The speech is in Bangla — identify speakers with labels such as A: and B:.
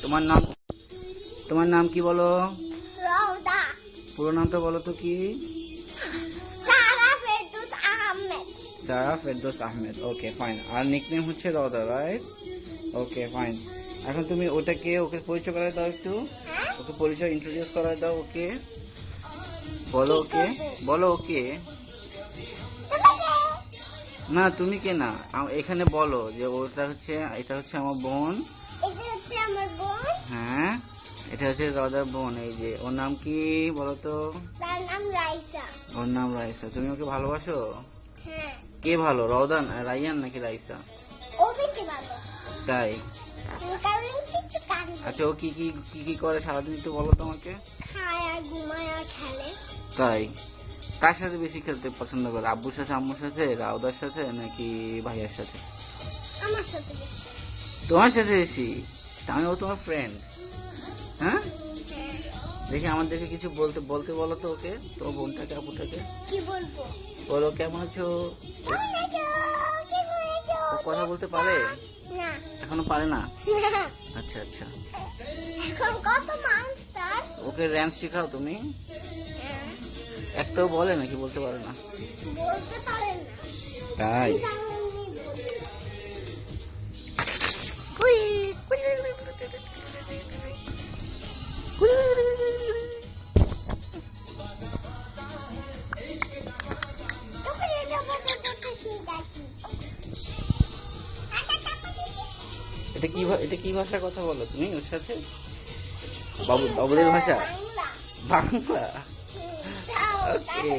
A: তোমার নাম তোমার নাম কি বলো?
B: রওদা।
A: পুরো নামটা বলো তো কি?
B: সারা ফেরদৌস আহমেদ।
A: সারা ফেরদৌস আহমেদ। Okay fine. আর নিকনেম হচ্ছে রওদা, রাইট? Okay fine. এখন তুমি ওকে পরিচয় করায় দাও একটু।
B: হ্যাঁ?
A: ওকে পরিচয় ইন্ট্রোডিউস করায় দাও ওকে। বলো ওকে, বলো ওকে। না তুমি কে না, এখানে বলো যে এটা হচ্ছে আমার বোন।
B: এটা হচ্ছে আমার বোন।
A: হ্যাঁ, এটা হচ্ছে রওদার বোন। এই যে ওর নাম কি বলো তো?
B: তার নাম রাইসা।
A: ওর নাম রাইসা। তুমি ওকে ভালোবাসো?
B: হ্যাঁ।
A: কে ভালো, রওদান রাইয়ান নাকি রাইসা?
B: ও বেশি ভালো।
A: তাই?
B: কারণ কিছু কাজ
A: আচ্ছা, ও কি কি কি কি করে সারাদিন একটু বলো তো আমাকে।
B: খায় আর ঘুমায় আর খেলে।
A: তাই? কার সাথে বেশি খেলতে পছন্দ করে, আব্বুর সাথে, আম্মুর সাথে, রাউদার সাথে নাকি ভাইয়ার সাথে?
B: আমার সাথে বেশি।
A: তোমার সাথে বেশি? তাহলে ও তোমার ফ্রেন্ড? হ্যাঁ,
B: হ্যাঁ।
A: দেখি আমাদেরকে কিছু বলতে বলতে বলো তো ওকে, তোমার বোনটাকে, আপুটাকে।
B: কি বলবো?
A: বলো কেমন আছো।
B: কেমন আছো? কি করেছো?
A: ও কথা বলতে পারে?
B: না।
A: এখনো পারে না? আচ্ছা আচ্ছা।
B: এখন কত মানুষ তার?
A: ওকে র্যাম্প শেখাও তুমি। একটাও বলে নাকি বলতে পারে না?
B: বলতে পারেন না।
A: তাই? এটা কি ভাষায় কথা বলো তুমি ওর সাথে? বাবুদের ভাষা? বাংলা। ওকে।